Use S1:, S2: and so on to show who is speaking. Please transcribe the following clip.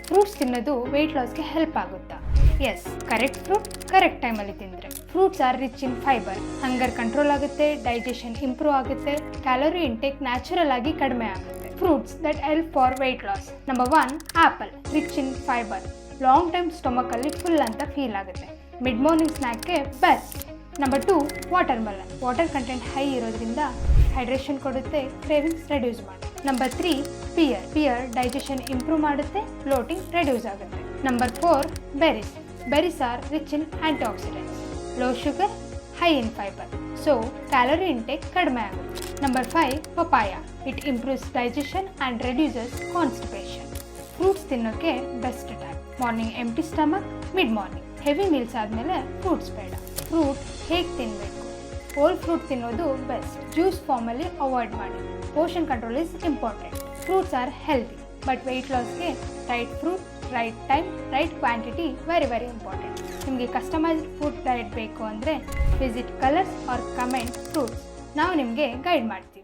S1: Fruits ತಿನ್ನೋದು weight ಲಾಸ್ಗೆ help ಆಗುತ್ತಾ? ಎಸ್, ಕರೆಕ್ಟ್ ಫ್ರೂಟ್ ಕರೆಕ್ಟ್ ಟೈಮಲ್ಲಿ ತಿಂದರೆ. Fruits are rich in fibre. Hunger control ಆಗುತ್ತೆ, ಡೈಜೆಷನ್ ಇಂಪ್ರೂವ್ ಆಗುತ್ತೆ, ಕ್ಯಾಲೋರಿ ಇಂಟೇಕ್ ನ್ಯಾಚುರಲ್ ಆಗಿ ಕಡಿಮೆ ಆಗುತ್ತೆ. Fruits that help for weight loss. Number 1, apple, rich in fibre. Long time ಸ್ಟೊಮಕಲ್ಲಿ ಫುಲ್ ಅಂತ ಫೀಲ್ ಆಗುತ್ತೆ. ಮಿಡ್ ಮಾರ್ನಿಂಗ್ ಸ್ನ್ಯಾಕ್ಗೆ best. Number 2, watermelon. Water content high ಇರೋದ್ರಿಂದ ಹೈಡ್ರೇಷನ್ ಕೊಡುತ್ತೆ, ಕ್ರೇವಿಂಗ್ಸ್ ರೆಡ್ಯೂಸ್ ಮಾಡುತ್ತೆ. ನಂಬರ್ 3, ಪಿಯರ್ ಡೈಜೆಷನ್ ಇಂಪ್ರೂವ್ ಮಾಡುತ್ತೆ, bloating reduce ಆಗುತ್ತೆ. Number 4, berries. Berries are rich in antioxidants, low sugar, high in fibre, so calorie intake ಕಡಿಮೆ ಆಗುತ್ತೆ. Number 5, papaya. It improves digestion and reduces constipation. Fruits ತಿನ್ನೋಕ್ಕೆ best time morning empty stomach, mid morning. Heavy meals ಆದಮೇಲೆ fruits ಬೇಡ. Fruit ಹೇಗೆ ತಿನ್ನಬೇಕು? Whole fruit ತಿನ್ನೋದು best. Juice ಫಾರ್ಮಲ್ಲಿ avoid ಮಾಡಿ. Portion control is important. Fruits are healthy, but weight ಲಾಸ್ಗೆ right fruit, right time, right quantity very important. ನಿಮಗೆ customised food diet ಬೇಕು ಅಂದರೆ visit colours R comment fruits. ನಾವು ನಿಮಗೆ ಗೈಡ್ ಮಾಡ್ತೀವಿ.